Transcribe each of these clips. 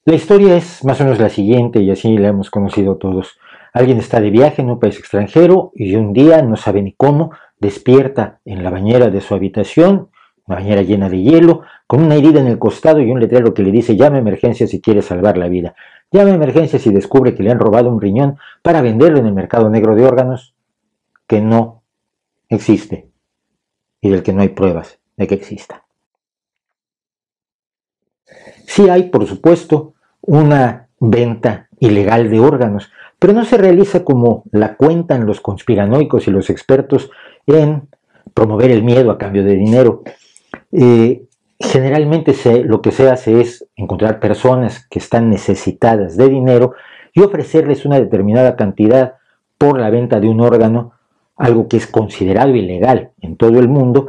La historia es más o menos la siguiente y así la hemos conocido todos. Alguien está de viaje en un país extranjero y un día, no sabe ni cómo, despierta en la bañera de su habitación, una bañera llena de hielo, con una herida en el costado y un letrero que le dice: llame a emergencia si quiere salvar la vida. Llame a emergencia si descubre que le han robado un riñón para venderlo en el mercado negro de órganos que no existe y del que no hay pruebas de que exista. Sí hay, por supuesto, una venta ilegal de órganos, pero no se realiza como la cuentan los conspiranoicos y los expertos en promover el miedo a cambio de dinero. Generalmente lo que se hace es encontrar personas que están necesitadas de dinero y ofrecerles una determinada cantidad por la venta de un órgano, algo que es considerado ilegal en todo el mundo,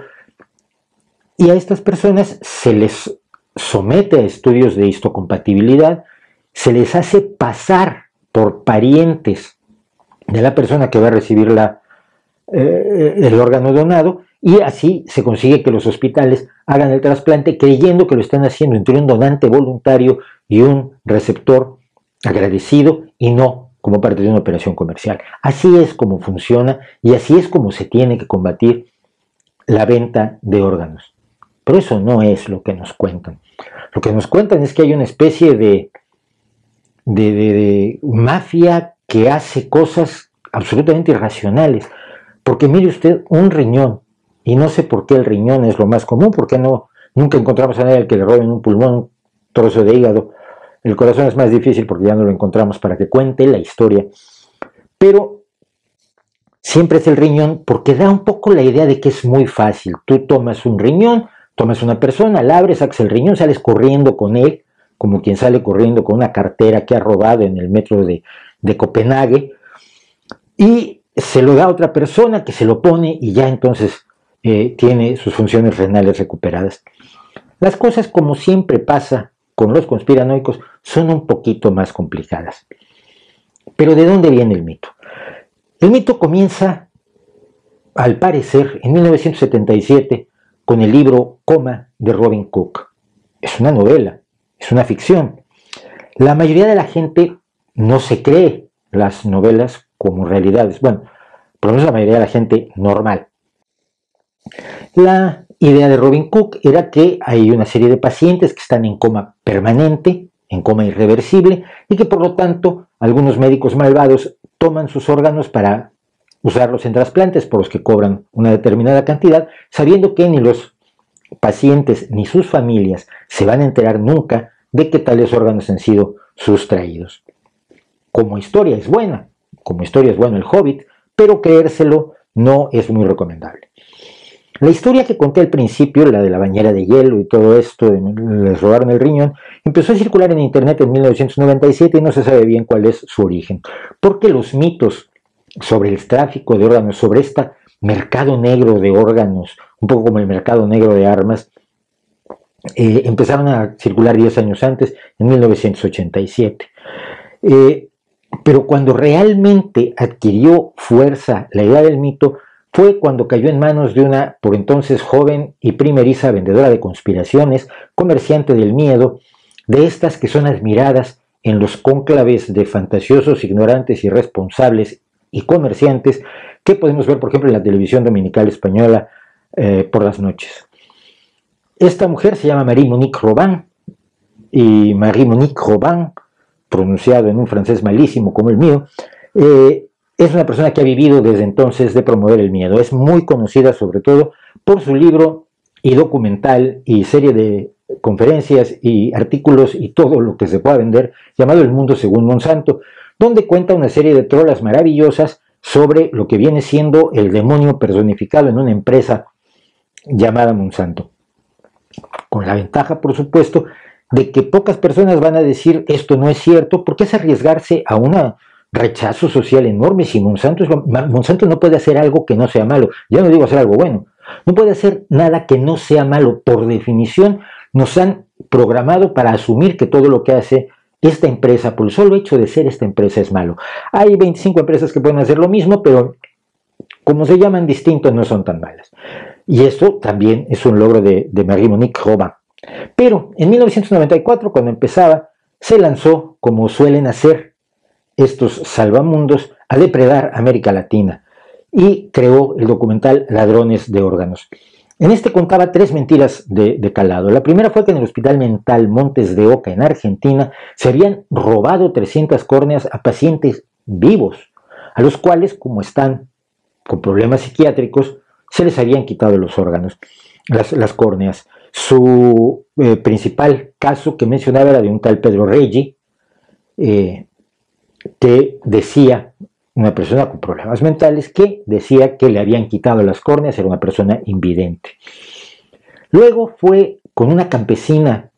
y a estas personas se les somete a estudios de histocompatibilidad, se les hace pasar por parientes de la persona que va a recibir el órgano donado, y así se consigue que los hospitales hagan el trasplante creyendo que lo están haciendo entre un donante voluntario y un receptor agradecido y no como parte de una operación comercial. Así es como funciona y así es como se tiene que combatir la venta de órganos. Pero eso no es lo que nos cuentan. Lo que nos cuentan es que hay una especie de mafia que hace cosas absolutamente irracionales. Porque mire usted, un riñón, y no sé por qué el riñón es lo más común, porque nunca encontramos a nadie al que le roben un pulmón, un trozo de hígado. El corazón es más difícil porque ya no lo encontramos para que cuente la historia. Pero siempre es el riñón porque da un poco la idea de que es muy fácil. Tú tomas un riñón, tomas una persona, la abres, sacas el riñón, sales corriendo con él, como quien sale corriendo con una cartera que ha robado en el metro de Copenhague, y se lo da a otra persona que se lo pone y ya entonces tiene sus funciones renales recuperadas. Las cosas, como siempre pasa con los conspiranoicos, son un poquito más complicadas. Pero ¿de dónde viene el mito? El mito comienza, al parecer, en 1977, con el libro Coma de Robin Cook. Es una novela, es una ficción. La mayoría de la gente no se cree las novelas como realidades. Bueno, por lo menos la mayoría de la gente normal. La idea de Robin Cook era que hay una serie de pacientes que están en coma permanente, en coma irreversible, y que por lo tanto algunos médicos malvados toman sus órganos para usarlos en trasplantes por los que cobran una determinada cantidad, sabiendo que ni los pacientes ni sus familias se van a enterar nunca de que tales órganos han sido sustraídos. Como historia es buena, como historia es bueno El Hobbit, pero creérselo no es muy recomendable. La historia que conté al principio, la de la bañera de hielo y todo esto, les robaron el riñón, empezó a circular en internet en 1997 y no se sabe bien cuál es su origen. Porque los mitos sobre el tráfico de órganos, sobre este mercado negro de órganos, un poco como el mercado negro de armas, empezaron a circular 10 años antes, en 1987. Pero cuando realmente adquirió fuerza la idea del mito, fue cuando cayó en manos de una, por entonces joven y primeriza vendedora de conspiraciones, comerciante del miedo, de estas que son admiradas en los cónclaves de fantasiosos, ignorantes, irresponsables y comerciantes que podemos ver, por ejemplo, en la televisión dominical española por las noches. Esta mujer se llama Marie-Monique Robin, y Marie-Monique Robin, pronunciado en un francés malísimo como el mío, es una persona que ha vivido desde entonces de promover el miedo. Es muy conocida sobre todo por su libro y documental y serie de conferencias y artículos y todo lo que se pueda vender, llamado El Mundo Según Monsanto, donde cuenta una serie de trolas maravillosas sobre lo que viene siendo el demonio personificado en una empresa llamada Monsanto. Con la ventaja, por supuesto, de que pocas personas van a decir esto no es cierto, porque es arriesgarse a un rechazo social enorme. Si Monsanto no puede hacer algo que no sea malo, ya no digo hacer algo bueno, no puede hacer nada que no sea malo. Por definición, nos han programado para asumir que todo lo que hace esta empresa, por el solo hecho de ser esta empresa, es malo. Hay 25 empresas que pueden hacer lo mismo, pero como se llaman distintos, no son tan malas. Y esto también es un logro de Marie-Monique Robin. Pero en 1994, cuando empezaba, se lanzó, como suelen hacer estos salvamundos, a depredar América Latina y creó el documental Ladrones de Órganos. En este contaba 3 mentiras de calado. La primera fue que en el Hospital Mental Montes de Oca, en Argentina, se habían robado 300 córneas a pacientes vivos, a los cuales, como están con problemas psiquiátricos, se les habían quitado los órganos, las córneas. Su principal caso que mencionaba era de un tal Pedro Reggi, que decía, una persona con problemas mentales, que decía que le habían quitado las córneas, era una persona invidente. Luego fue con una campesina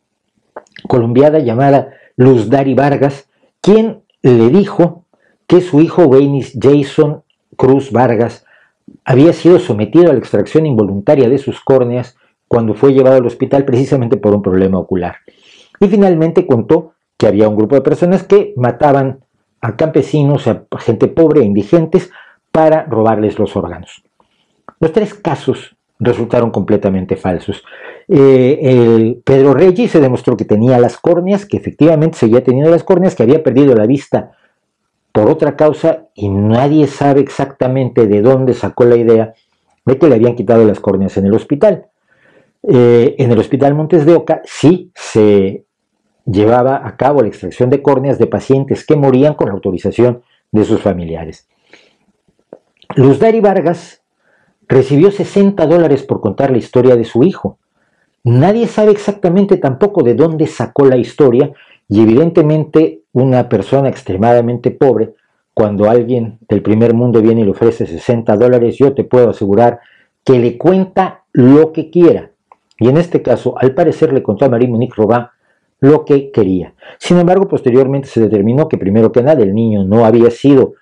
colombiana llamada Luz Dari Vargas, quien le dijo que su hijo Weinis Jason Cruz Vargas había sido sometido a la extracción involuntaria de sus córneas cuando fue llevado al hospital precisamente por un problema ocular. Y finalmente contó que había un grupo de personas que mataban a campesinos, a gente pobre e indigentes para robarles los órganos. Los 3 casos resultaron completamente falsos. El Pedro Reggi se demostró que tenía las córneas, que efectivamente seguía teniendo las córneas, que había perdido la vista por otra causa y nadie sabe exactamente de dónde sacó la idea de que le habían quitado las córneas en el hospital. En el Hospital Montes de Oca sí se llevaba a cabo la extracción de córneas de pacientes que morían con la autorización de sus familiares. Luz Dari Vargas recibió $60 por contar la historia de su hijo. Nadie sabe exactamente tampoco de dónde sacó la historia y evidentemente una persona extremadamente pobre, cuando alguien del primer mundo viene y le ofrece $60, yo te puedo asegurar que le cuenta lo que quiera. Y en este caso, al parecer, le contó a Marie-Monique Robin lo que quería. Sin embargo, posteriormente se determinó que primero que nada el niño no había sido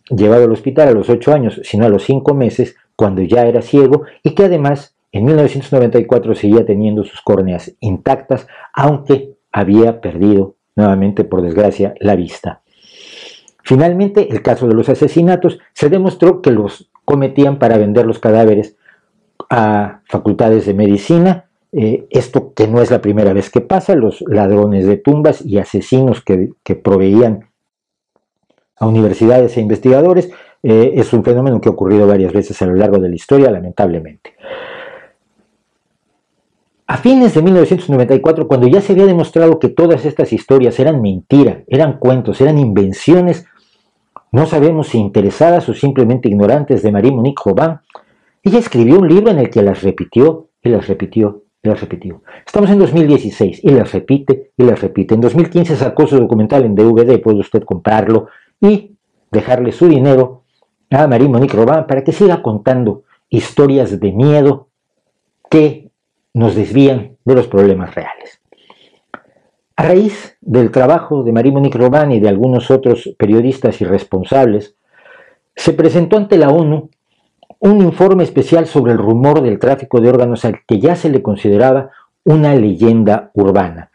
llevado al hospital a los 8 años, sino a los 5 meses, cuando ya era ciego, y que además en 1994 seguía teniendo sus córneas intactas, aunque había perdido nuevamente, por desgracia, la vista. Finalmente, el caso de los asesinatos se demostró que los cometían para vender los cadáveres a facultades de medicina. Esto que no es la primera vez que pasa, los ladrones de tumbas y asesinos que proveían a universidades e investigadores, es un fenómeno que ha ocurrido varias veces a lo largo de la historia, lamentablemente. A fines de 1994, cuando ya se había demostrado que todas estas historias eran mentira, eran cuentos, eran invenciones, no sabemos si interesadas o simplemente ignorantes de Marie-Monique Robin, ella escribió un libro en el que las repitió y las repitió y las repitió. Estamos en 2016 y las repite y las repite. En 2015 sacó su documental en DVD, puede usted comprarlo y dejarle su dinero a Marie-Monique Robin para que siga contando historias de miedo que nos desvían de los problemas reales. A raíz del trabajo de Marie-Monique Robin y de algunos otros periodistas irresponsables, se presentó ante la ONU un informe especial sobre el rumor del tráfico de órganos al que ya se le consideraba una leyenda urbana.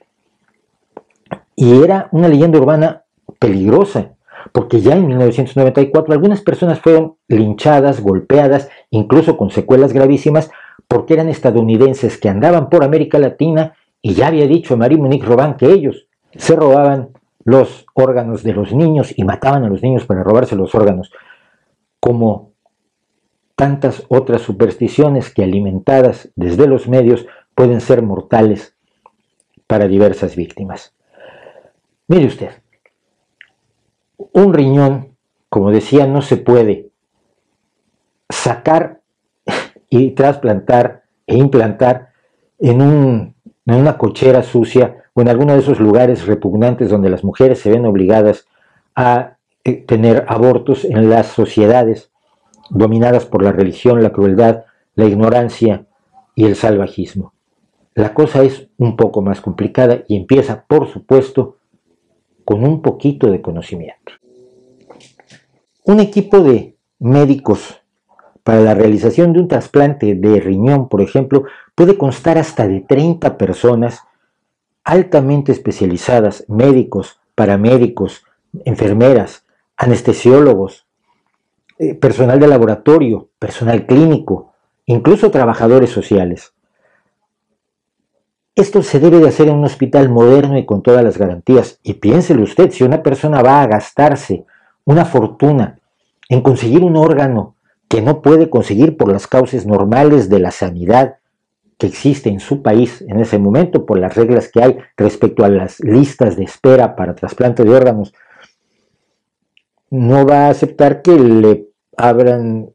Y era una leyenda urbana peligrosa, porque ya en 1994 algunas personas fueron linchadas, golpeadas, incluso con secuelas gravísimas, porque eran estadounidenses que andaban por América Latina y ya había dicho a Marie-Monique Robin que ellos se robaban los órganos de los niños y mataban a los niños para robarse los órganos, como tantas otras supersticiones que, alimentadas desde los medios, pueden ser mortales para diversas víctimas. Mire usted, un riñón, como decía, no se puede sacar y trasplantar e implantar en una cochera sucia o en alguno de esos lugares repugnantes donde las mujeres se ven obligadas a tener abortos en las sociedades dominadas por la religión, la crueldad, la ignorancia y el salvajismo. La cosa es un poco más complicada y empieza, por supuesto, con un poquito de conocimiento. Un equipo de médicos para la realización de un trasplante de riñón, por ejemplo, puede constar hasta de 30 personas altamente especializadas, médicos, paramédicos, enfermeras, anestesiólogos, personal de laboratorio, personal clínico, incluso trabajadores sociales. Esto se debe de hacer en un hospital moderno y con todas las garantías. Y piénselo usted, si una persona va a gastarse una fortuna en conseguir un órgano que no puede conseguir por las causas normales de la sanidad que existe en su país en ese momento, por las reglas que hay respecto a las listas de espera para trasplante de órganos, no va a aceptar que lo abran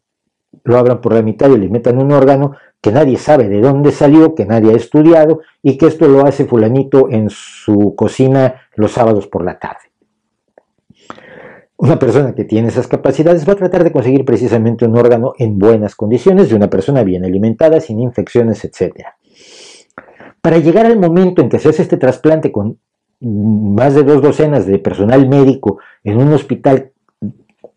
por la mitad y le metan un órgano que nadie sabe de dónde salió, que nadie ha estudiado y que esto lo hace fulanito en su cocina los sábados por la tarde. Una persona que tiene esas capacidades va a tratar de conseguir precisamente un órgano en buenas condiciones, de una persona bien alimentada, sin infecciones, etc. Para llegar al momento en que se hace este trasplante con más de 2 docenas de personal médico en un hospital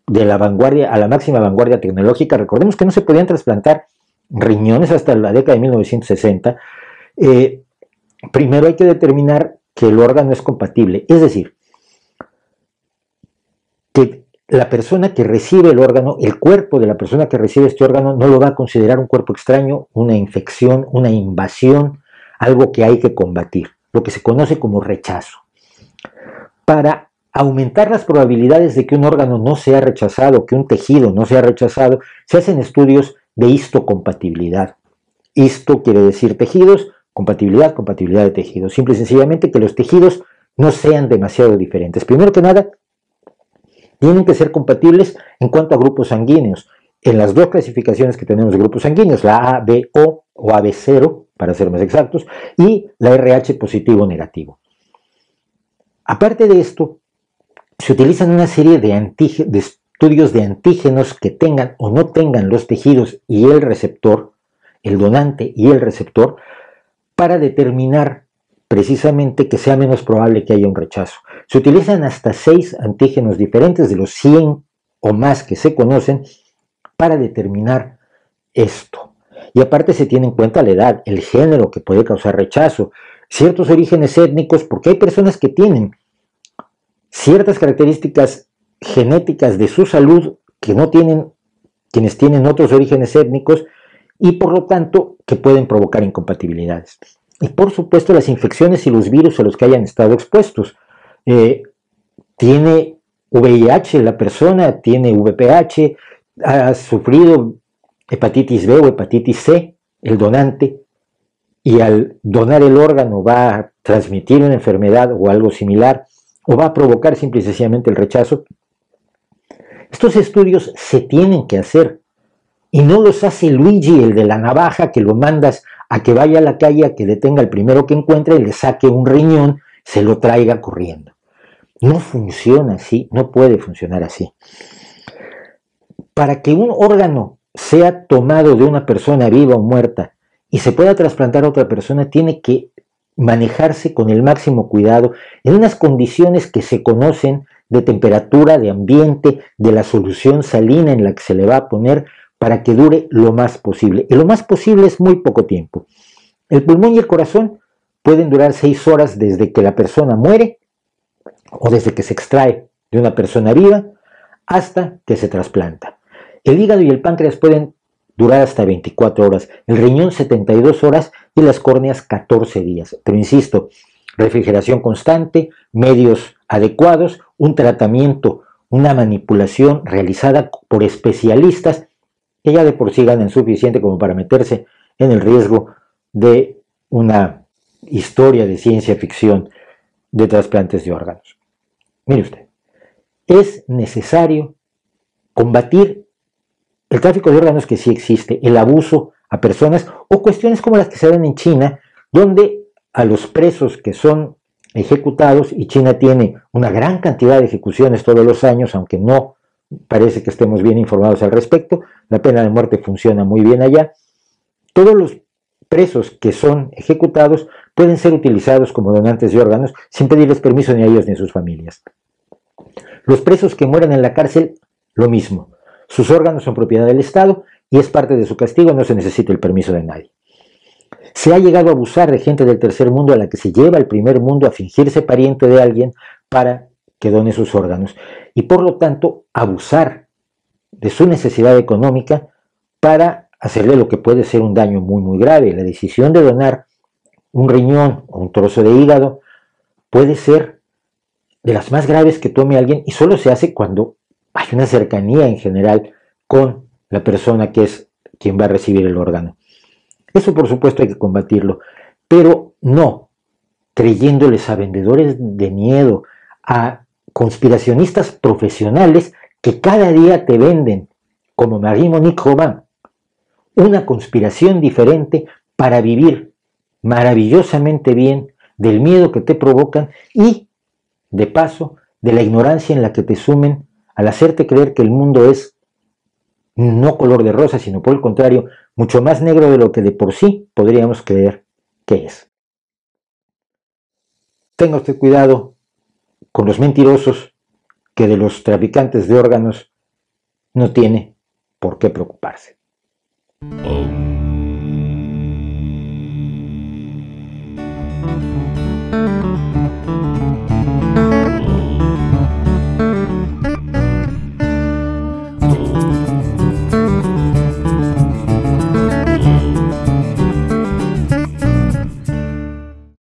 de la vanguardia, a la máxima vanguardia tecnológica, recordemos que no se podían trasplantar riñones hasta la década de 1960, primero hay que determinar que el órgano es compatible, es decir, que la persona que recibe el órgano, el cuerpo de la persona que recibe este órgano no lo va a considerar un cuerpo extraño, una infección, una invasión, algo que hay que combatir, lo que se conoce como rechazo. Para aumentar las probabilidades de que un órgano no sea rechazado, que un tejido no sea rechazado, se hacen estudios de histocompatibilidad. Histo quiere decir tejidos, compatibilidad, compatibilidad de tejidos. Simple y sencillamente que los tejidos no sean demasiado diferentes. Primero que nada, tienen que ser compatibles en cuanto a grupos sanguíneos. En las dos clasificaciones que tenemos de grupos sanguíneos, la ABO o AB0, para ser más exactos, y la RH positivo o negativo. Aparte de esto, se utilizan una serie de estudios de antígenos que tengan o no tengan los tejidos y el receptor, el donante y el receptor, para determinar precisamente que sea menos probable que haya un rechazo. Se utilizan hasta 6 antígenos diferentes de los 100 o más que se conocen para determinar esto. Y aparte se tiene en cuenta la edad, el género que puede causar rechazo, ciertos orígenes étnicos, porque hay personas que tienen ciertas características genéticas de su salud que no tienen quienes tienen otros orígenes étnicos y por lo tanto que pueden provocar incompatibilidades. Y por supuesto las infecciones y los virus a los que hayan estado expuestos. Tiene VIH la persona, tiene VPH, ha sufrido hepatitis B o hepatitis C, el donante, y al donar el órgano va a transmitir una enfermedad o algo similar, o va a provocar simple y sencillamente el rechazo. Estos estudios se tienen que hacer, y no los hace Luigi, el de la navaja, que lo mandas a que vaya a la calle, a que detenga al primero que encuentre y le saque un riñón, se lo traiga corriendo. No funciona así, no puede funcionar así. Para que un órgano sea tomado de una persona viva o muerta y se pueda trasplantar a otra persona, tiene que manejarse con el máximo cuidado en unas condiciones que se conocen de temperatura, de ambiente, de la solución salina en la que se le va a poner para que dure lo más posible. Y lo más posible es muy poco tiempo. El pulmón y el corazón pueden durar 6 horas desde que la persona muere o desde que se extrae de una persona viva hasta que se trasplanta. El hígado y el páncreas pueden durar hasta 24 horas, el riñón 72 horas y las córneas 14 días. Pero insisto, refrigeración constante, medios adecuados, un tratamiento, una manipulación realizada por especialistas que ya de por sí ganan suficiente como para meterse en el riesgo de una historia de ciencia ficción de trasplantes de órganos. Mire usted, es necesario combatir el tráfico de órganos que sí existe, el abuso a personas o cuestiones como las que se dan en China, donde a los presos que son ejecutados, y China tiene una gran cantidad de ejecuciones todos los años, aunque no parece que estemos bien informados al respecto, la pena de muerte funciona muy bien allá, todos los presos que son ejecutados pueden ser utilizados como donantes de órganos sin pedirles permiso ni a ellos ni a sus familias. Los presos que mueren en la cárcel, lo mismo. Sus órganos son propiedad del Estado y es parte de su castigo, no se necesita el permiso de nadie. Se ha llegado a abusar de gente del tercer mundo a la que se lleva al primer mundo a fingirse pariente de alguien para que done sus órganos y por lo tanto abusar de su necesidad económica para hacerle lo que puede ser un daño muy muy grave. La decisión de donar un riñón o un trozo de hígado puede ser de las más graves que tome alguien, y solo se hace cuando hay una cercanía en general con la persona que es quien va a recibir el órgano. Eso por supuesto hay que combatirlo, pero no creyéndoles a vendedores de miedo, a conspiracionistas profesionales que cada día te venden, como Marie-Monique Robin, una conspiración diferente para vivir maravillosamente bien del miedo que te provocan y, de paso, de la ignorancia en la que te sumen al hacerte creer que el mundo es no color de rosa, sino por el contrario, mucho más negro de lo que de por sí podríamos creer que es. Tenga usted cuidado con los mentirosos, que de los traficantes de órganos no tiene por qué preocuparse.